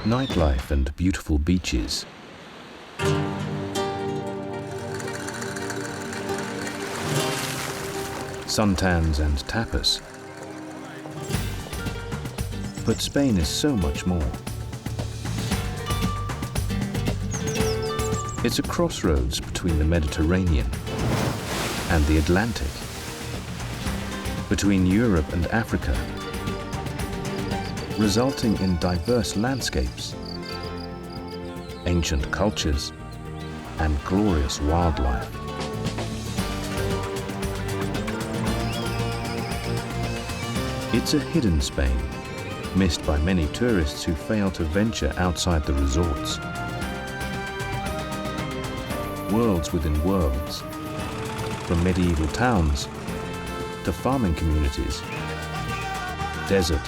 nightlife and beautiful beaches. Suntans and tapas. But Spain is so much more. It's a crossroads between the Mediterranean and the Atlantic, between Europe and Africa, resulting in diverse landscapes, ancient cultures, and glorious wildlife. It's a hidden Spain, missed by many tourists who fail to venture outside the resorts. Worlds within worlds, from medieval towns to farming communities, desert,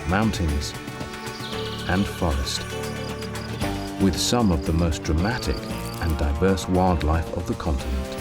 mountains, and forest, with some of the most dramatic and diverse wildlife of the continent.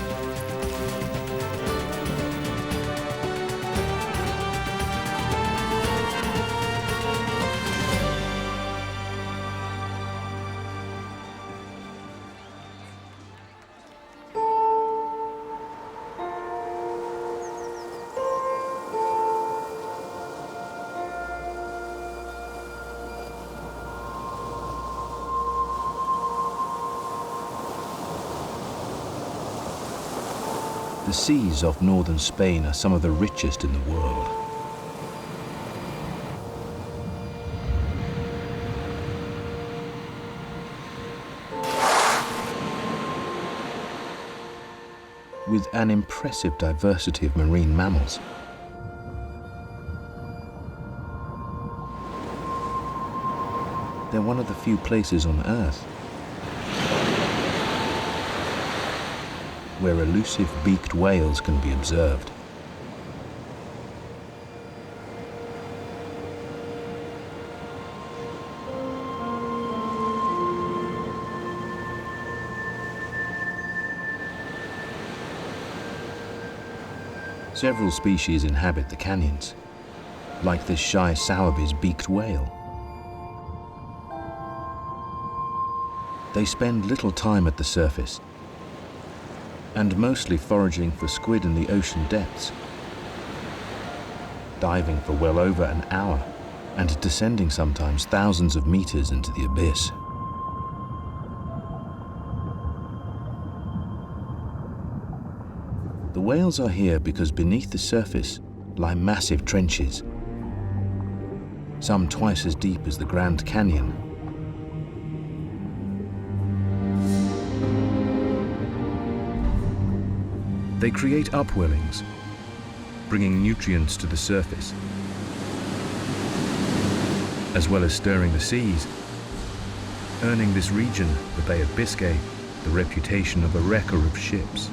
The seas of northern Spain are some of the richest in the world. With an impressive diversity of marine mammals. They're one of the few places on Earth where elusive beaked whales can be observed. Several species inhabit the canyons, like this shy Sowerby's beaked whale. They spend little time at the surface, and mostly foraging for squid in the ocean depths, diving for well over an hour, and descending sometimes thousands of meters into the abyss. The whales are here because beneath the surface lie massive trenches, some twice as deep as the Grand Canyon. They create upwellings, bringing nutrients to the surface, as well as stirring the seas, earning this region, the Bay of Biscay, the reputation of a wrecker of ships.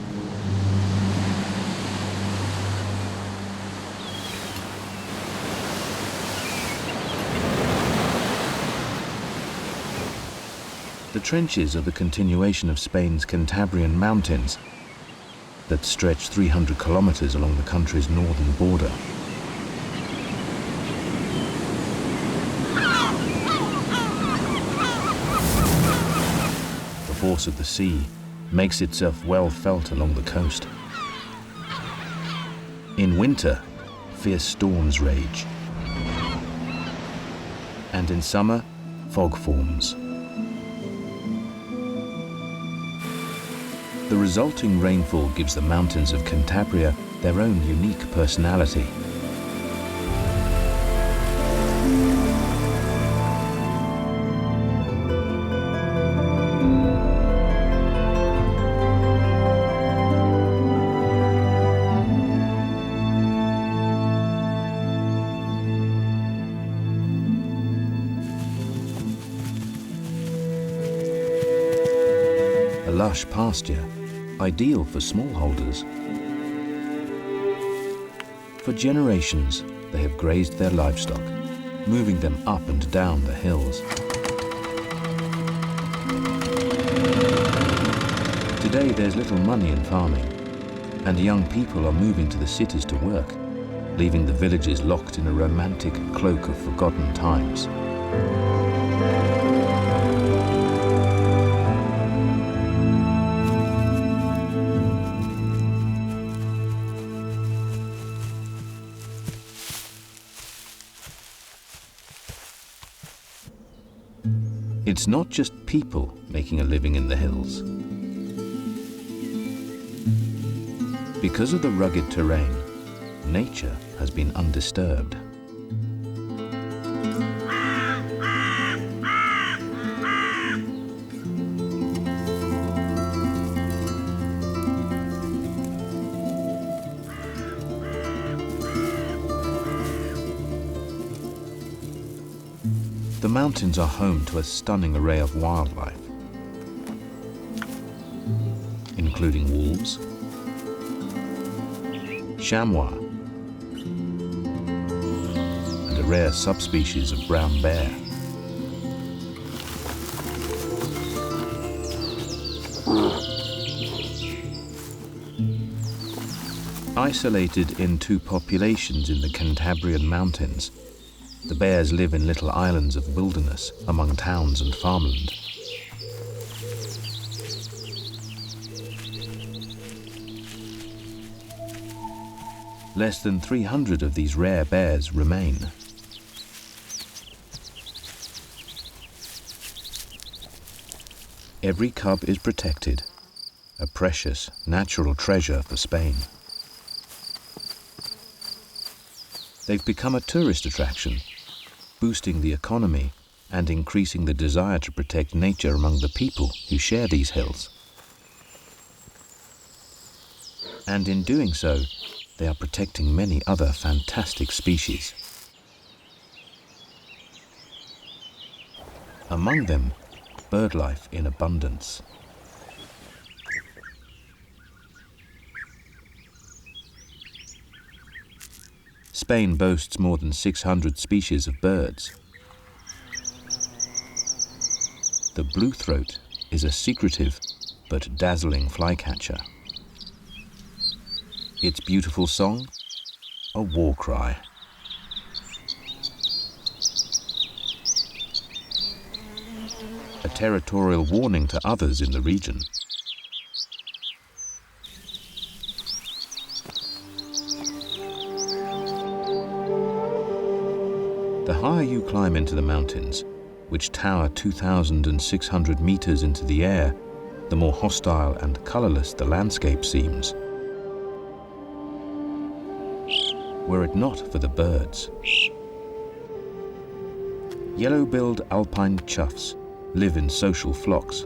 The trenches are the continuation of Spain's Cantabrian mountains that stretch 300 kilometers along the country's northern border. The force of the sea makes itself well felt along the coast. In winter, fierce storms rage, and in summer, fog forms. The resulting rainfall gives the mountains of Cantabria their own unique personality. A lush pasture, ideal for smallholders. For generations, they have grazed their livestock, moving them up and down the hills. Today, there's little money in farming, and young people are moving to the cities to work, leaving the villages locked in a romantic cloak of forgotten times. It's not just people making a living in the hills. Because of the rugged terrain, nature has been undisturbed. The mountains are home to a stunning array of wildlife, including wolves, chamois, and a rare subspecies of brown bear. Isolated in two populations in the Cantabrian mountains, the bears live in little islands of wilderness among towns and farmland. Less than 300 of these rare bears remain. Every cub is protected, a precious natural treasure for Spain. They've become a tourist attraction, boosting the economy and increasing the desire to protect nature among the people who share these hills. And in doing so, they are protecting many other fantastic species. Among them, bird life in abundance. Spain boasts more than 600 species of birds. The bluethroat is a secretive but dazzling flycatcher. Its beautiful song, a war cry. A territorial warning to others in the region. The higher you climb into the mountains, which tower 2,600 meters into the air, the more hostile and colorless the landscape seems. Were it not for the birds. Yellow-billed alpine choughs live in social flocks.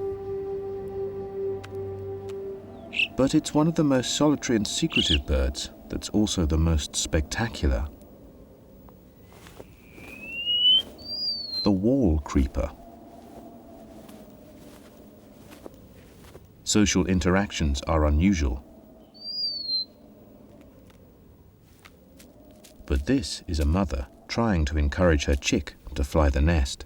But it's one of the most solitary and secretive birds that's also the most spectacular. The wall creeper. Social interactions are unusual. But this is a mother trying to encourage her chick to fly the nest.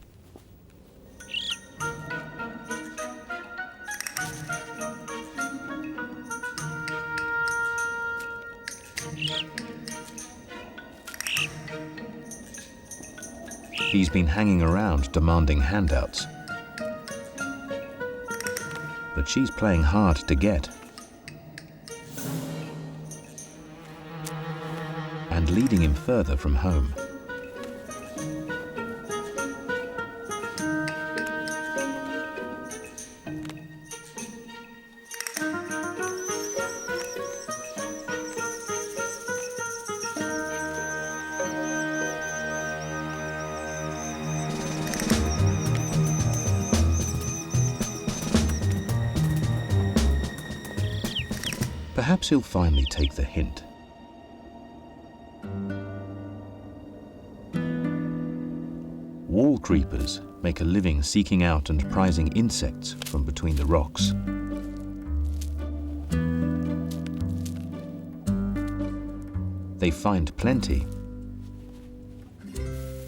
He's been hanging around demanding handouts. But she's playing hard to get. And leading him further from home. Perhaps he'll finally take the hint. Wall creepers make a living seeking out and prizing insects from between the rocks. They find plenty,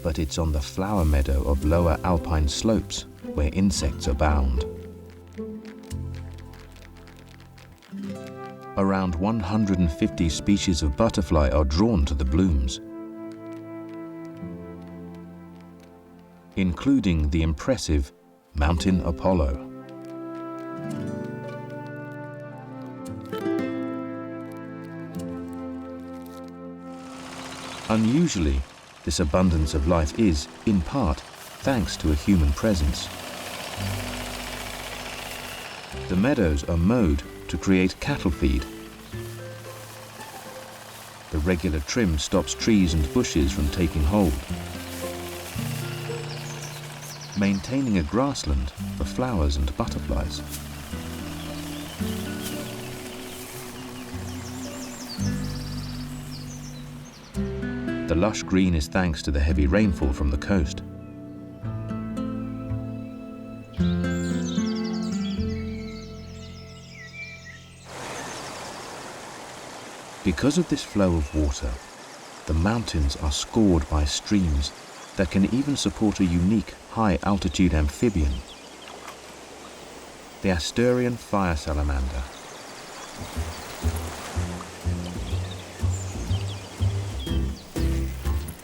but it's on the flower meadow of lower alpine slopes where insects abound. Around 150 species of butterfly are drawn to the blooms. including the impressive Mountain Apollo. Unusually, this abundance of life is, in part, thanks to a human presence. The meadows are mowed to create cattle feed. The regular trim stops trees and bushes from taking hold, maintaining a grassland for flowers and butterflies. The lush green is thanks to the heavy rainfall from the coast. Because of this flow of water, the mountains are scored by streams that can even support a unique high-altitude amphibian, the Iberian fire salamander.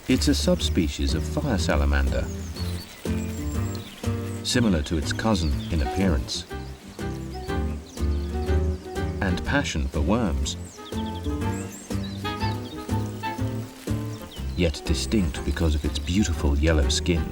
It's a subspecies of fire salamander, similar to its cousin in appearance, and passion for worms, yet distinct because of its beautiful yellow skin.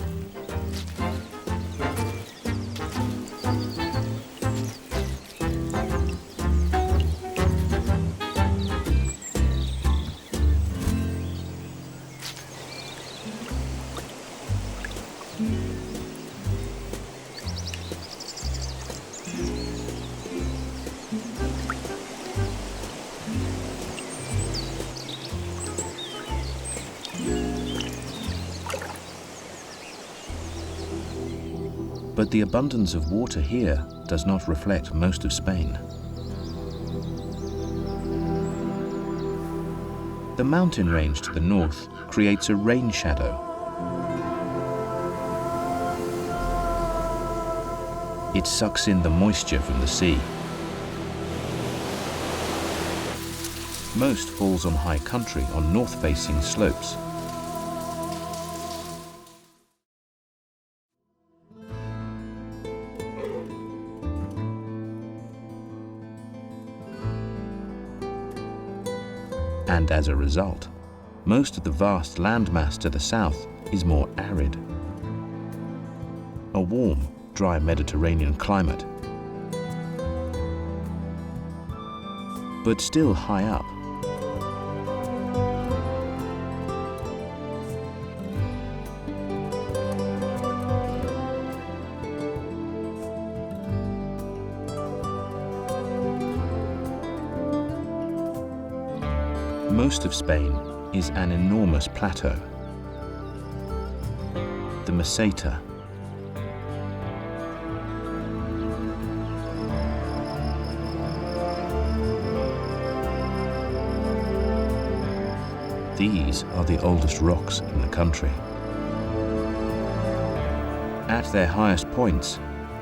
But the abundance of water here does not reflect most of Spain. The mountain range to the north creates a rain shadow. It sucks in the moisture from the sea. Most falls on high country on north-facing slopes. And as a result, most of the vast landmass to the south is more arid. A warm, dry Mediterranean climate, but still high up. Most of Spain is an enormous plateau, the Meseta. These are the oldest rocks in the country. At their highest points,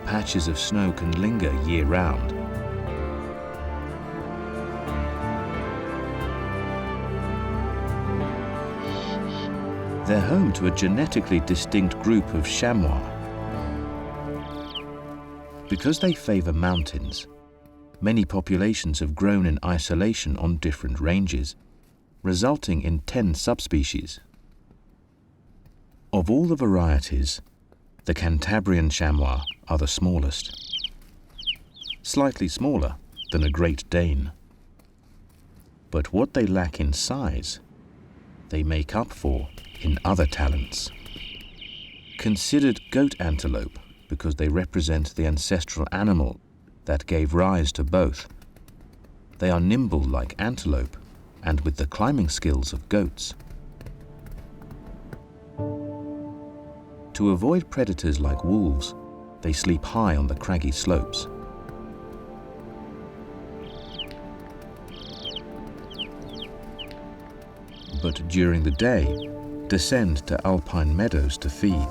patches of snow can linger year-round. They're home to a genetically distinct group of chamois. Because they favor mountains, many populations have grown in isolation on different ranges, resulting in 10 subspecies. Of all the varieties, the Cantabrian chamois are the smallest, slightly smaller than a Great Dane. But what they lack in size, they make up for in other talents. Considered goat antelope because they represent the ancestral animal that gave rise to both. They are nimble like antelope and with the climbing skills of goats. To avoid predators like wolves, they sleep high on the craggy slopes. But during the day, descend to alpine meadows to feed.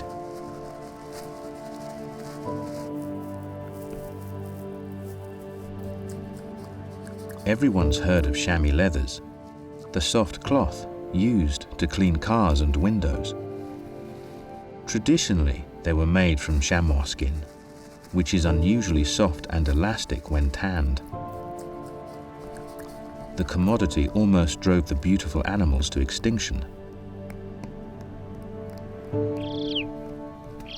Everyone's heard of chamois leathers, the soft cloth used to clean cars and windows. Traditionally, They were made from chamois skin, which is unusually soft and elastic when tanned. The commodity almost drove the beautiful animals to extinction.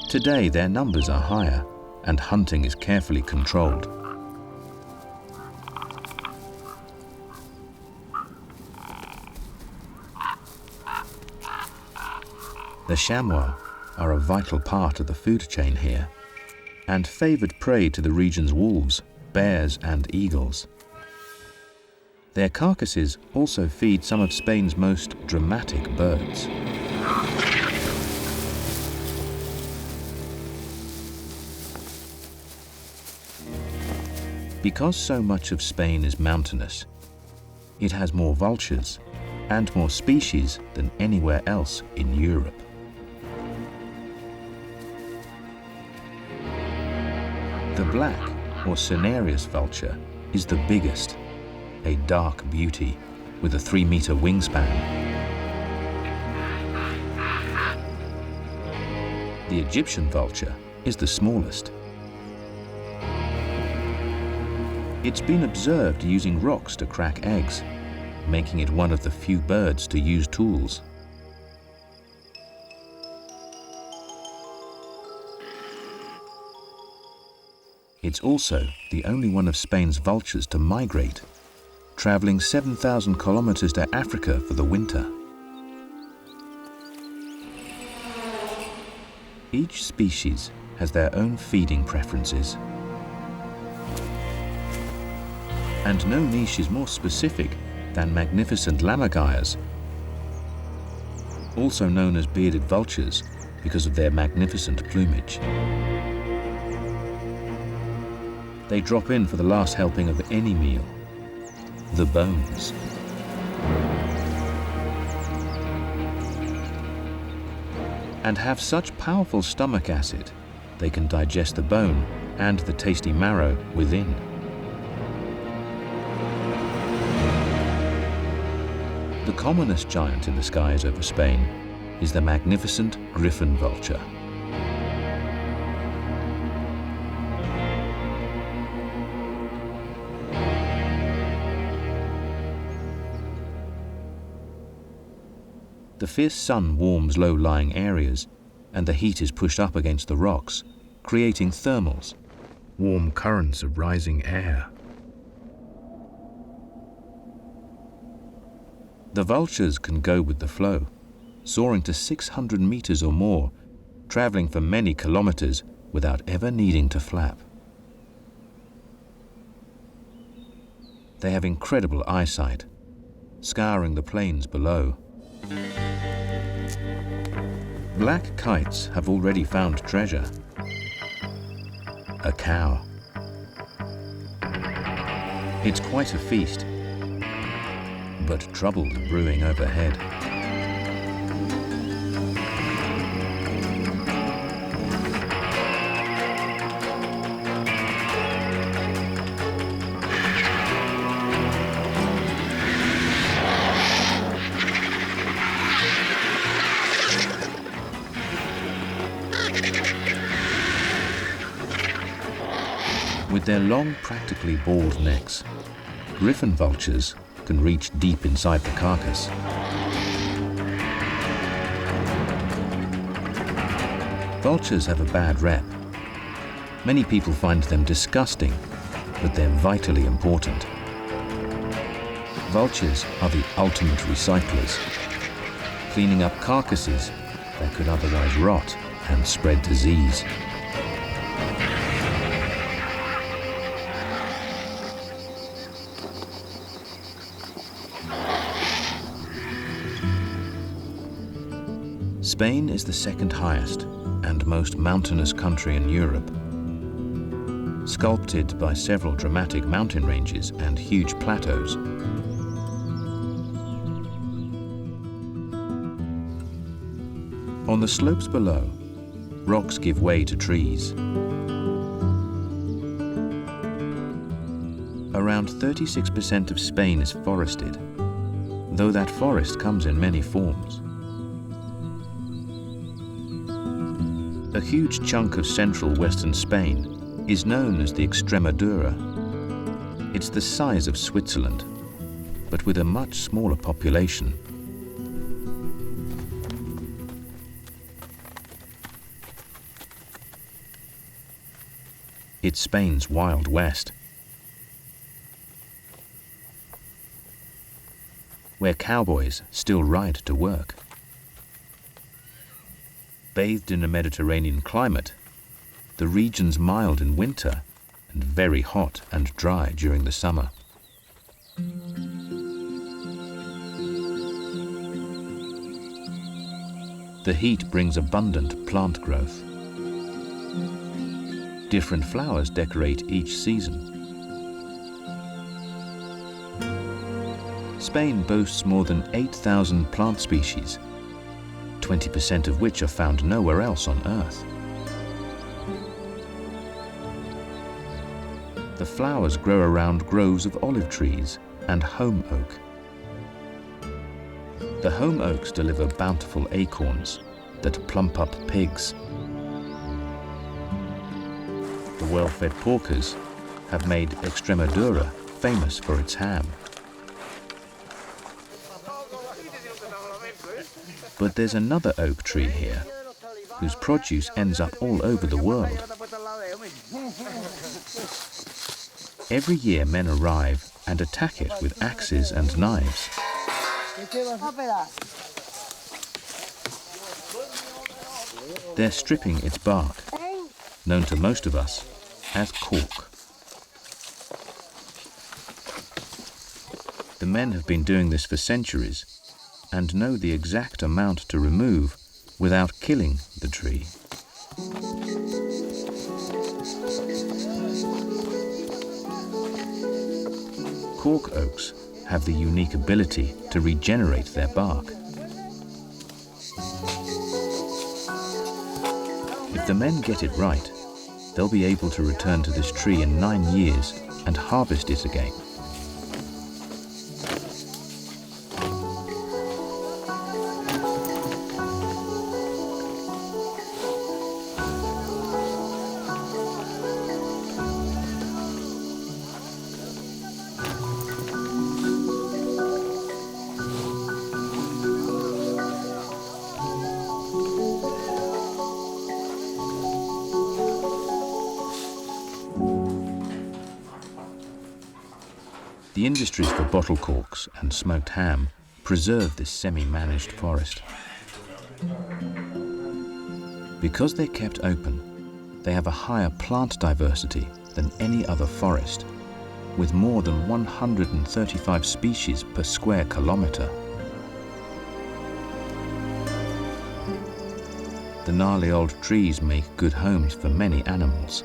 Today, their numbers are higher, and hunting is carefully controlled. The chamois are a vital part of the food chain here, and favored prey to the region's wolves, bears, and eagles. Their carcasses also feed some of Spain's most dramatic birds. Because so much of Spain is mountainous, it has more vultures and more species than anywhere else in Europe. The black or cinereous vulture is the biggest, a dark beauty with a 3-meter wingspan. The Egyptian vulture is the smallest. It's been observed using rocks to crack eggs, making it one of the few birds to use tools. It's also the only one of Spain's vultures to migrate, traveling 7,000 kilometers to Africa for the winter. Each species has their own feeding preferences. And no niche is more specific than magnificent lammergeiers, also known as bearded vultures because of their magnificent plumage. They drop in for the last helping of any meal, the bones. And have such powerful stomach acid, they can digest the bone and the tasty marrow within. The commonest giant in the skies over Spain is the magnificent griffon vulture. The fierce sun warms low-lying areas, and the heat is pushed up against the rocks, creating thermals, warm currents of rising air. The vultures can go with the flow, soaring to 600 meters or more, traveling for many kilometers without ever needing to flap. They have incredible eyesight, scouring the plains below. Black kites have already found treasure. A cow. It's quite a feast, but trouble's brewing overhead. With their long, practically bald necks, griffon vultures can reach deep inside the carcass. Vultures have a bad rep. Many people find them disgusting, but they're vitally important. Vultures are the ultimate recyclers, cleaning up carcasses that could otherwise rot and spread disease. Spain is the second highest and most mountainous country in Europe, sculpted by several dramatic mountain ranges and huge plateaus. On the slopes below, rocks give way to trees. Around 36% of Spain is forested, though that forest comes in many forms. A huge chunk of central western Spain is known as the Extremadura. It's the size of Switzerland, but with a much smaller population. It's Spain's Wild West, where cowboys still ride to work. Bathed in a Mediterranean climate, the region's mild in winter and very hot and dry during the summer. The heat brings abundant plant growth. Different flowers decorate each season. Spain boasts more than 8,000 plant species, 20% of which are found nowhere else on Earth. The flowers grow around groves of olive trees and holm oak. The holm oaks deliver bountiful acorns that plump up pigs. The well-fed porkers have made Extremadura famous for its ham. But there's another oak tree here, whose produce ends up all over the world. Every year men arrive and attack it with axes and knives. They're stripping its bark, known to most of us as cork. The men have been doing this for centuries and know the exact amount to remove without killing the tree. Cork oaks have the unique ability to regenerate their bark. If the men get it right, they'll be able to return to this tree in 9 years and harvest it again. The industries for bottle corks and smoked ham preserve this semi-managed forest. Because they're kept open, they have a higher plant diversity than any other forest, with more than 135 species per square kilometre. The gnarly old trees make good homes for many animals.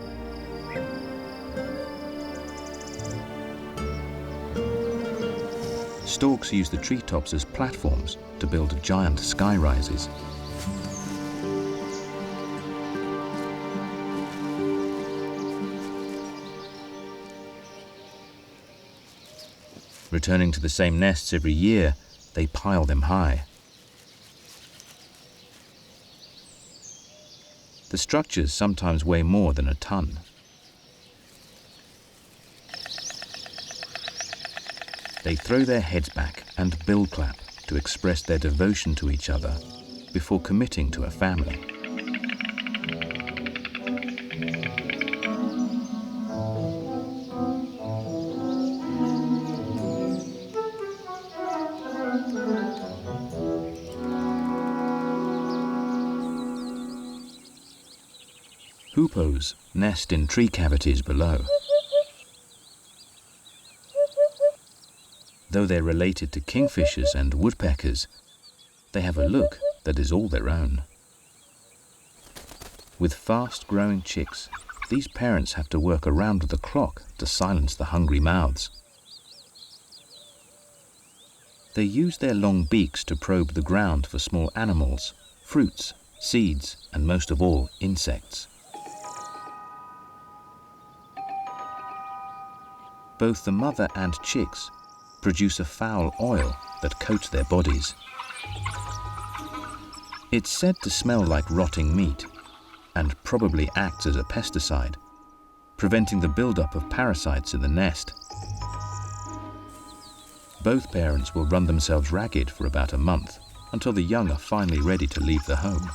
Stalks use the treetops as platforms to build giant skyrises. Returning to the same nests every year, they pile them high. The structures sometimes weigh more than a ton. They throw their heads back and bill clap to express their devotion to each other before committing to a family. Hoopoes nest in tree cavities below. Though they're related to kingfishers and woodpeckers, they have a look that is all their own. With fast-growing chicks, these parents have to work around the clock to silence the hungry mouths. They use their long beaks to probe the ground for small animals, fruits, seeds, and most of all, insects. Both the mother and chicks produce a foul oil that coats their bodies. It's said to smell like rotting meat, and probably acts as a pesticide, preventing the buildup of parasites in the nest. Both parents will run themselves ragged for about a month until the young are finally ready to leave the home.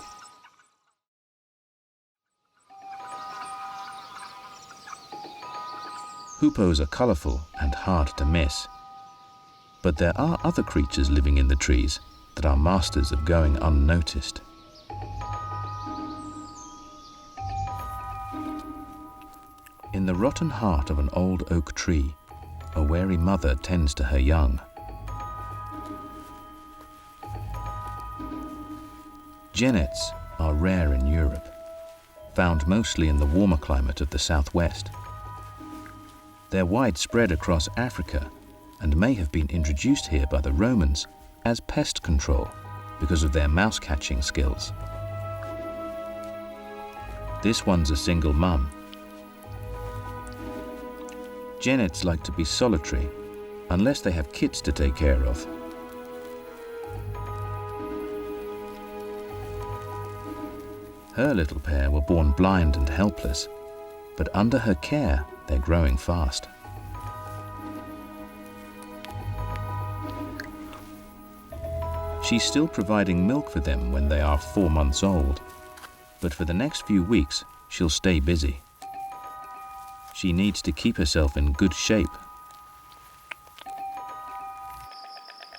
Hoopoes are colorful and hard to miss. But there are other creatures living in the trees that are masters of going unnoticed. In the rotten heart of an old oak tree, a wary mother tends to her young. Genets are rare in Europe, found mostly in the warmer climate of the southwest. They're widespread across Africa and may have been introduced here by the Romans as pest control because of their mouse-catching skills. This one's a single mum. Genets like to be solitary unless they have kits to take care of. Her little pair were born blind and helpless, but under her care they're growing fast. She's still providing milk for them when they are 4 months old, but for the next few weeks she'll stay busy. She needs to keep herself in good shape,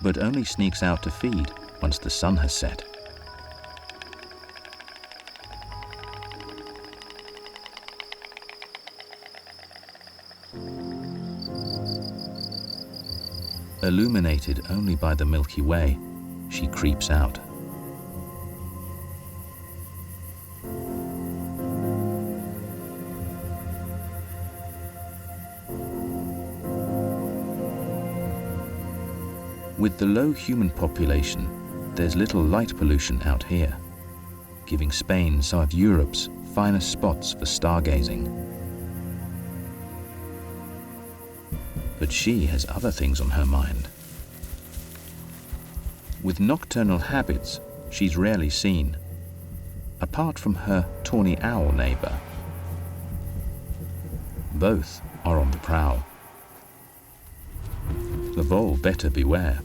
but only sneaks out to feed once the sun has set. Illuminated only by the Milky Way, she creeps out. With the low human population, there's little light pollution out here, giving Spain some of Europe's finest spots for stargazing. But she has other things on her mind. With nocturnal habits, she's rarely seen, apart from her tawny owl neighbor. Both are on the prowl. The vole better beware.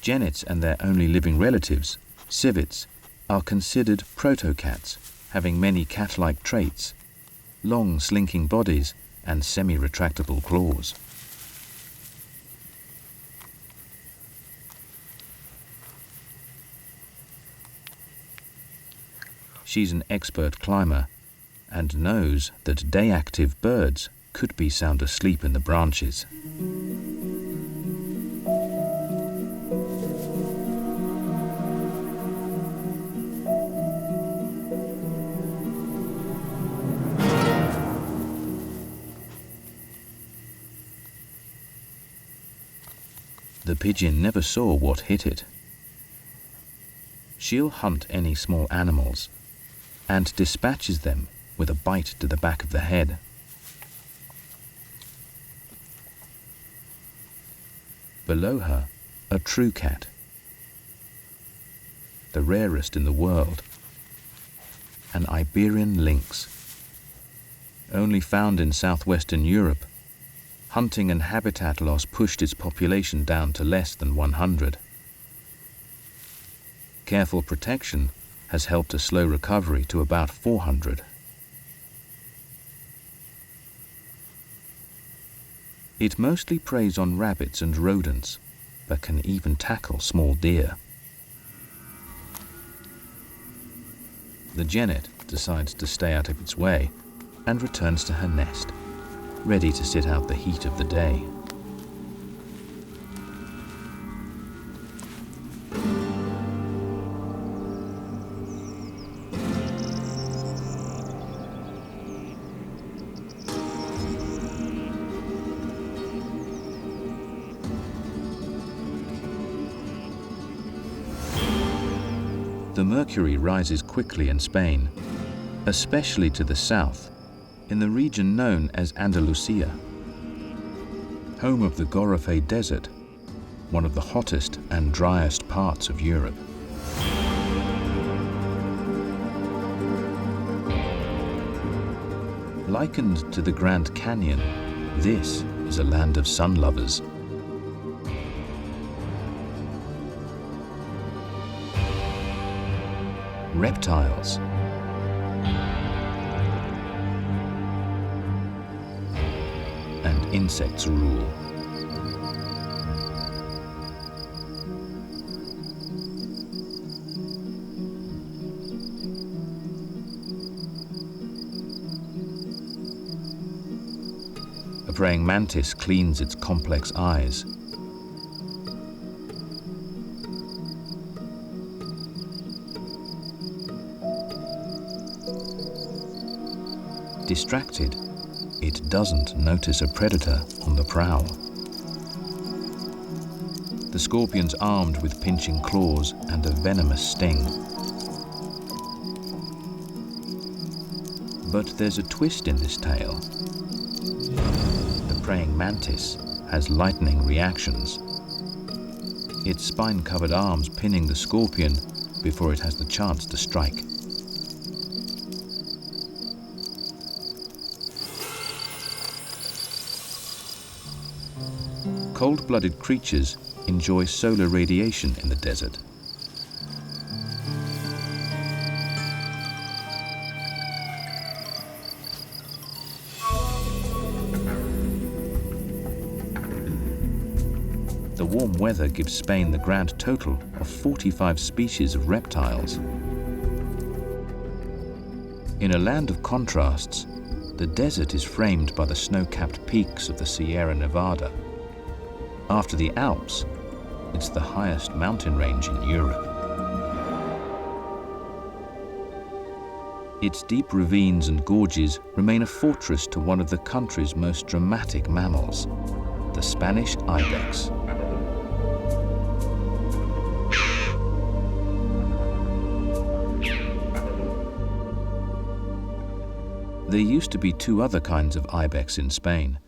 Genets and their only living relatives, civets, are considered proto-cats, having many cat-like traits, long slinking bodies and semi-retractable claws. She's an expert climber and knows that day-active birds could be sound asleep in the branches. The pigeon never saw what hit it. She'll hunt any small animals and dispatches them with a bite to the back of the head. Below her, a true cat, the rarest in the world, an Iberian lynx. Only found in southwestern Europe, hunting and habitat loss pushed its population down to less than 100. Careful protection has helped a slow recovery to about 400. It mostly preys on rabbits and rodents, but can even tackle small deer. The genet decides to stay out of its way and returns to her nest, ready to sit out the heat of the day. The mercury rises quickly in Spain, especially to the south, in the region known as Andalusia, home of the Garofé Desert, one of the hottest and driest parts of Europe. Likened to the Grand Canyon, this is a land of sun lovers. Reptiles, and insects rule. A praying mantis cleans its complex eyes. Distracted, it doesn't notice a predator on the prowl. The scorpion's armed with pinching claws and a venomous sting. But there's a twist in this tale. The praying mantis has lightning reactions, its spine-covered arms pinning the scorpion before it has the chance to strike. Cold-blooded creatures enjoy solar radiation in the desert. The warm weather gives Spain the grand total of 45 species of reptiles. In a land of contrasts, the desert is framed by the snow-capped peaks of the Sierra Nevada. After the Alps, it's the highest mountain range in Europe. Its deep ravines and gorges remain a fortress to one of the country's most dramatic mammals, the Spanish ibex. There used to be two other kinds of ibex in Spain,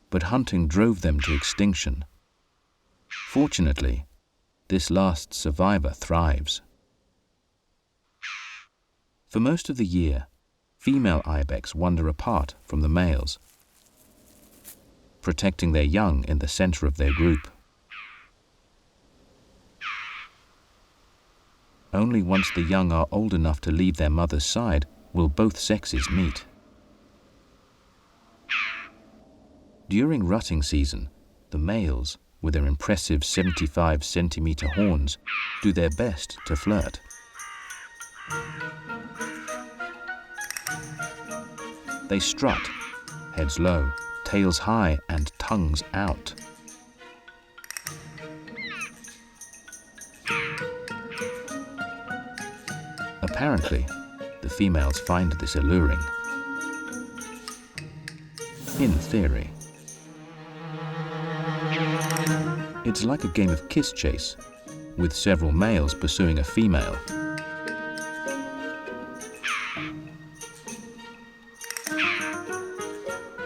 but hunting drove them to extinction. Fortunately, this last survivor thrives. For most of the year, female ibex wander apart from the males, protecting their young in the center of their group. Only once the young are old enough to leave their mother's side will both sexes meet. During rutting season, the males, with their impressive 75-centimeter horns, do their best to flirt. They strut, heads low, tails high, and tongues out. Apparently, the females find this alluring. In theory. It's like a game of kiss chase, with several males pursuing a female.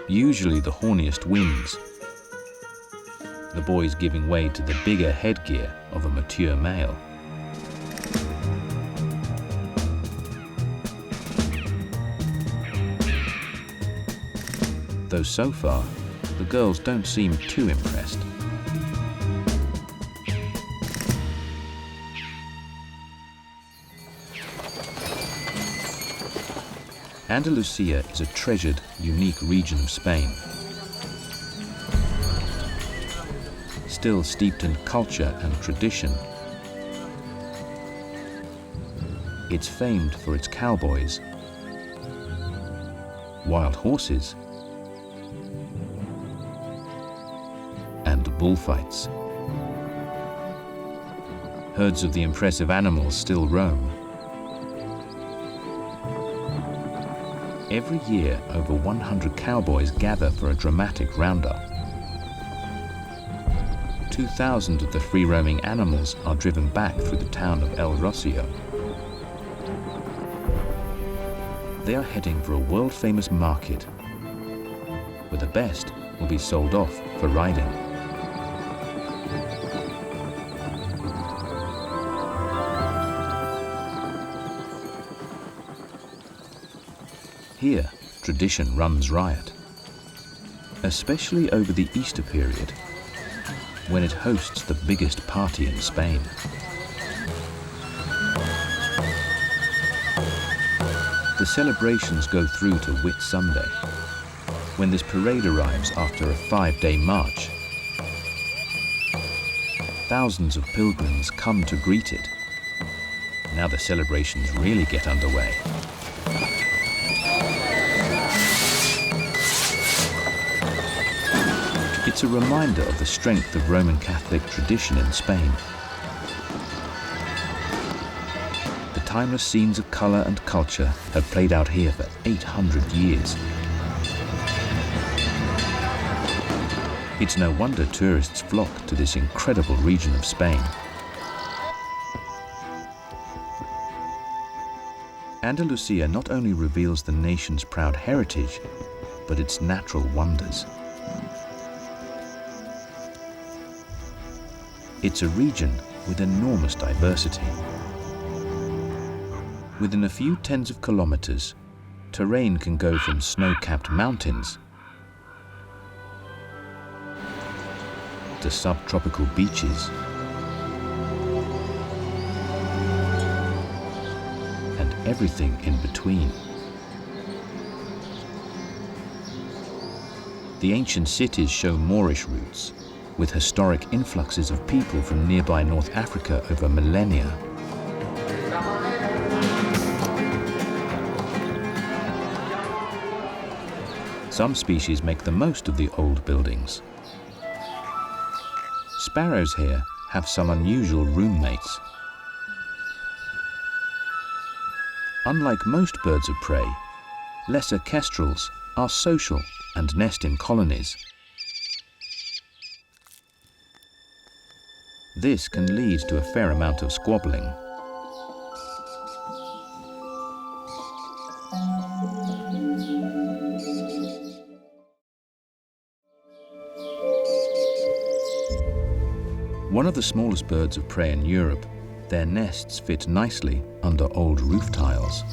Usually the horniest wins, the boys giving way to the bigger headgear of a mature male. Though so far, the girls don't seem too impressed. Andalusia is a treasured, unique region of Spain. Still steeped in culture and tradition, it's famed for its cowboys, wild horses, and bullfights. Herds of the impressive animals still roam. Every year, over 100 cowboys gather for a dramatic roundup. 2,000 of the free-roaming animals are driven back through the town of El Rocío. they are heading for a world-famous market, where the best will be sold off for riding. Here, tradition runs riot, especially over the Easter period, when it hosts the biggest party in Spain. The celebrations go through to Whit Sunday, when this parade arrives after a 5-day march. Thousands of pilgrims come to greet it. Now the celebrations really get underway. It's a reminder of the strength of Roman Catholic tradition in Spain. The timeless scenes of colour and culture have played out here for 800 years. It's no wonder tourists flock to this incredible region of Spain. Andalusia not only reveals the nation's proud heritage, but its natural wonders. It's a region with enormous diversity. Within a few tens of kilometers, terrain can go from snow-capped mountains to subtropical beaches and everything in between. The ancient cities show Moorish roots, with historic influxes of people from nearby North Africa over millennia. Some species make the most of the old buildings. Sparrows here have some unusual roommates. Unlike most birds of prey, lesser kestrels are social and nest in colonies. This can lead to a fair amount of squabbling. One of the smallest birds of prey in Europe, their nests fit nicely under old roof tiles.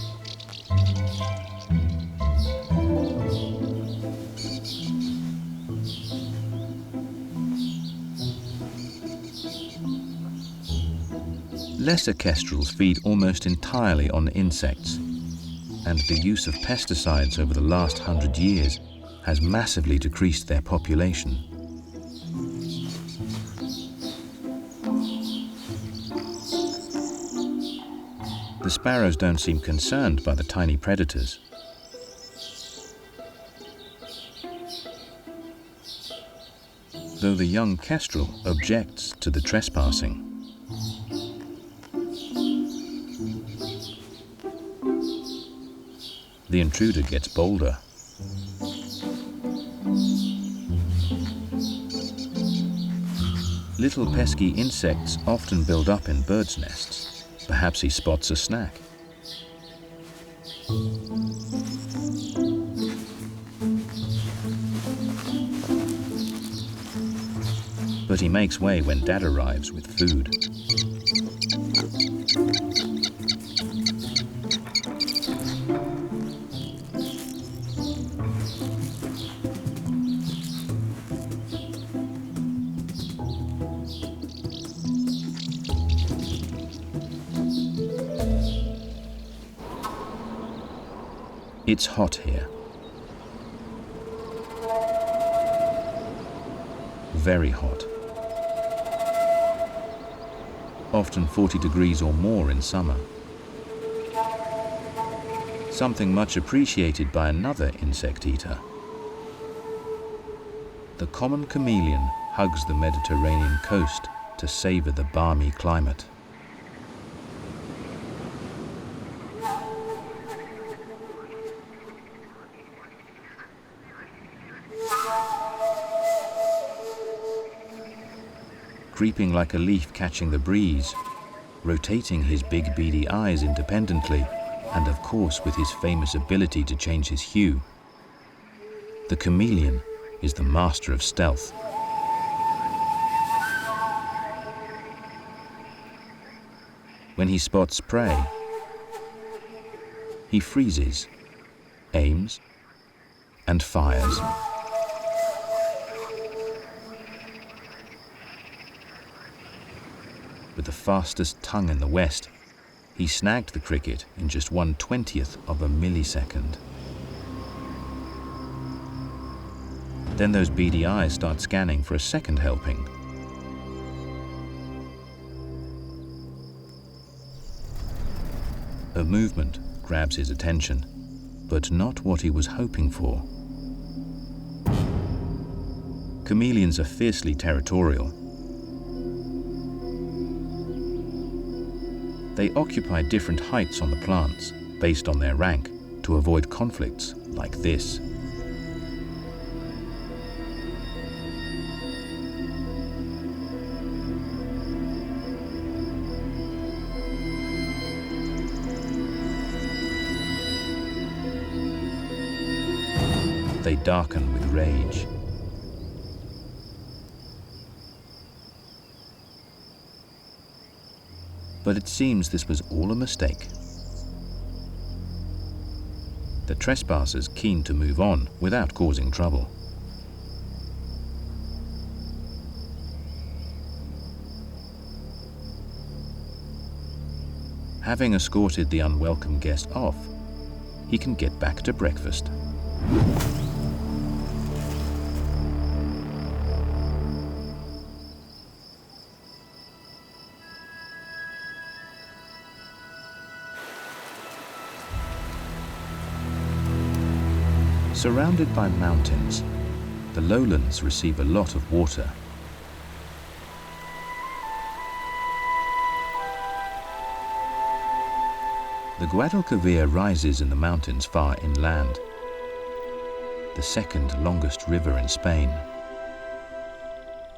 Lesser kestrels feed almost entirely on insects, and the use of pesticides over the last 100 years has massively decreased their population. The sparrows don't seem concerned by the tiny predators. Though the young kestrel objects to the trespassing. The intruder gets bolder. Little pesky insects often build up in birds' nests. Perhaps he spots a snack. But he makes way when Dad arrives with food. It's hot here. Very hot. Often 40 degrees or more in summer. Something much appreciated by another insect eater. The common chameleon hugs the Mediterranean coast to savor the balmy climate. Creeping like a leaf catching the breeze, rotating his big beady eyes independently, and of course with his famous ability to change his hue. The chameleon is the master of stealth. When he spots prey, he freezes, aims, and fires. With the fastest tongue in the West, he snagged the cricket in just 1/20th of a millisecond. Then those beady eyes start scanning for a second helping. A movement grabs his attention, but not what he was hoping for. Chameleons are fiercely territorial. They occupy different heights on the plants based on their rank to avoid conflicts like this. They darken with rage. But it seems this was all a mistake. The trespassers keen to move on without causing trouble. Having escorted the unwelcome guest off, he can get back to breakfast. Surrounded by mountains, the lowlands receive a lot of water. The Guadalquivir rises in the mountains far inland, the second longest river in Spain.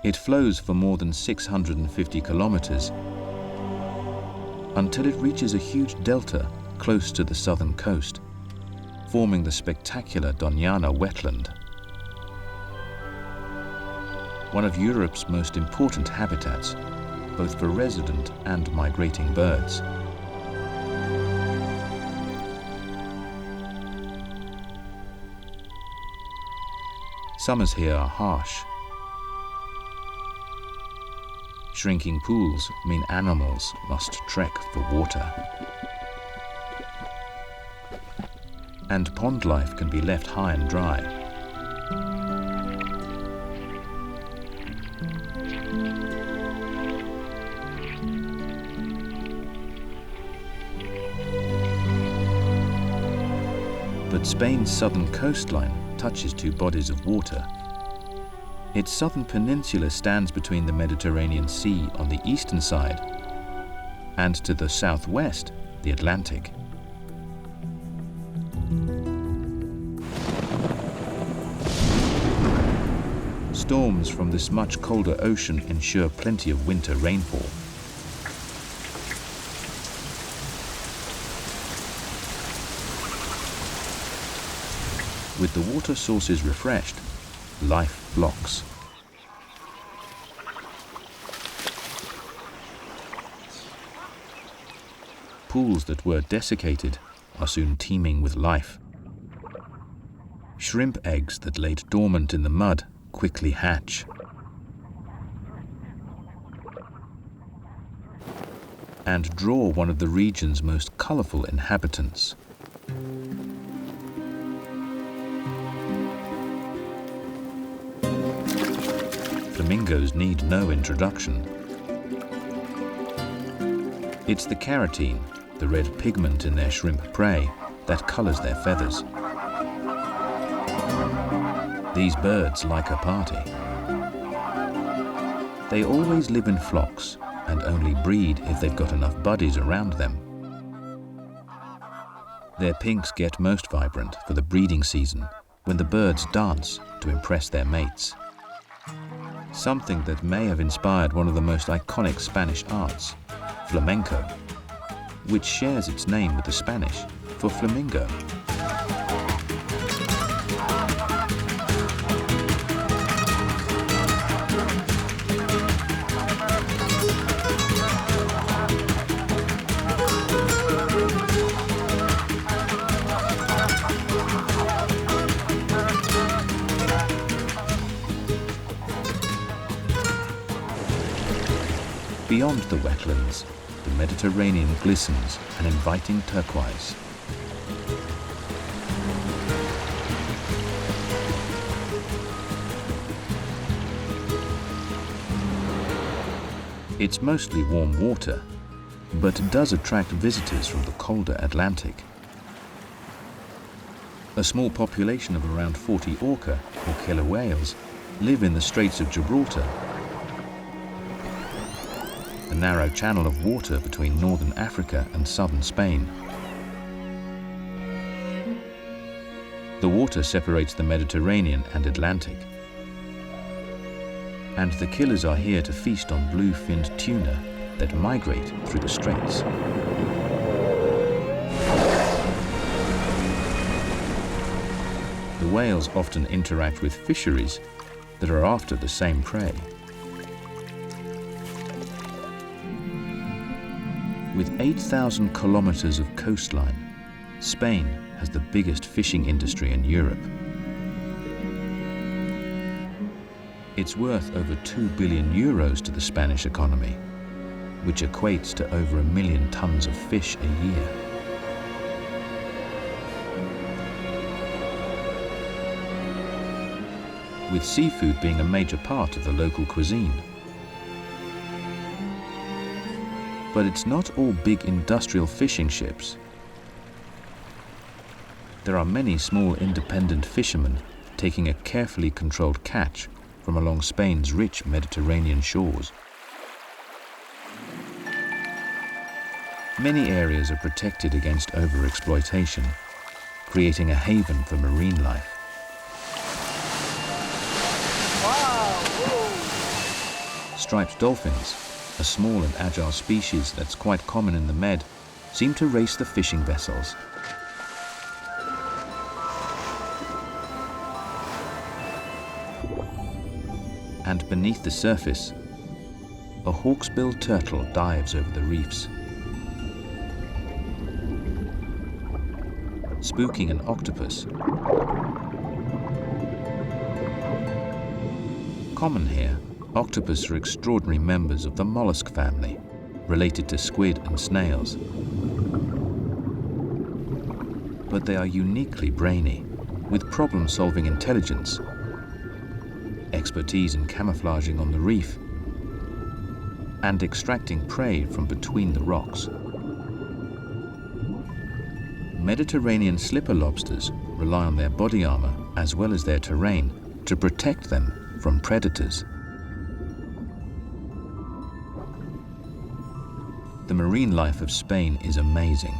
It flows for more than 650 kilometers until it reaches a huge delta close to the southern coast, forming the spectacular Doñana wetland, one of Europe's most important habitats, both for resident and migrating birds. Summers here are harsh. Shrinking pools mean animals must trek for water. And pond life can be left high and dry. But Spain's southern coastline touches two bodies of water. Its southern peninsula stands between the Mediterranean Sea on the eastern side and to the southwest, the Atlantic. Storms from this much colder ocean ensure plenty of winter rainfall. With the water sources refreshed, life flocks. Pools that were desiccated are soon teeming with life. Shrimp eggs that laid dormant in the mud quickly hatch. And draw one of the region's most colorful inhabitants. Flamingos need no introduction. It's the carotene, the red pigment in their shrimp prey, that colors their feathers. These birds like a party. They always live in flocks and only breed if they've got enough buddies around them. Their pinks get most vibrant for the breeding season, when the birds dance to impress their mates. Something that may have inspired one of the most iconic Spanish arts, flamenco, which shares its name with the Spanish for flamingo. Beyond the wetlands, the Mediterranean glistens an inviting turquoise. It's mostly warm water, but it does attract visitors from the colder Atlantic. A small population of around 40 orca, or killer whales, live in the Straits of Gibraltar, a narrow channel of water between northern Africa and southern Spain. The water separates the Mediterranean and Atlantic, and the killers are here to feast on blue-finned tuna that migrate through the straits. The whales often interact with fisheries that are after the same prey. With 8,000 kilometers of coastline, Spain has the biggest fishing industry in Europe. It's worth over 2 billion euros to the Spanish economy, which equates to over 1 million tons of fish a year. With seafood being a major part of the local cuisine. But it's not all big industrial fishing ships. There are many small independent fishermen taking a carefully controlled catch from along Spain's rich Mediterranean shores. Many areas are protected against overexploitation, creating a haven for marine life. Striped dolphins, a small and agile species that's quite common in the Med, seem to race the fishing vessels. And beneath the surface, a hawksbill turtle dives over the reefs, spooking an octopus. Common here, octopus are extraordinary members of the mollusk family, related to squid and snails. But they are uniquely brainy, with problem-solving intelligence, expertise in camouflaging on the reef, and extracting prey from between the rocks. Mediterranean slipper lobsters rely on their body armor as well as their terrain to protect them from predators. The marine life of Spain is amazing.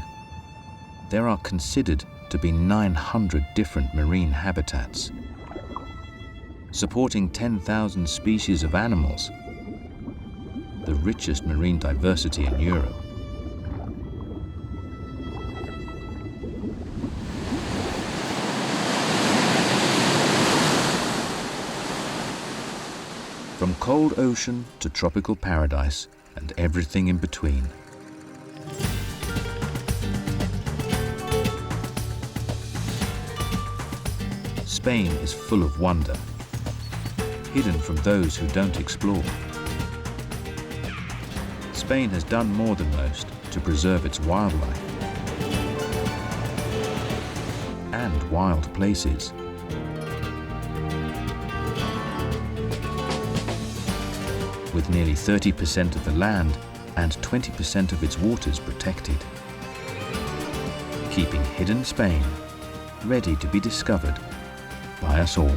There are considered to be 900 different marine habitats, supporting 10,000 species of animals, the richest marine diversity in Europe. From cold ocean to tropical paradise and everything in between. Spain is full of wonder, hidden from those who don't explore. Spain has done more than most to preserve its wildlife and wild places. With nearly 30% of the land and 20% of its waters protected, keeping hidden Spain ready to be discovered by us all.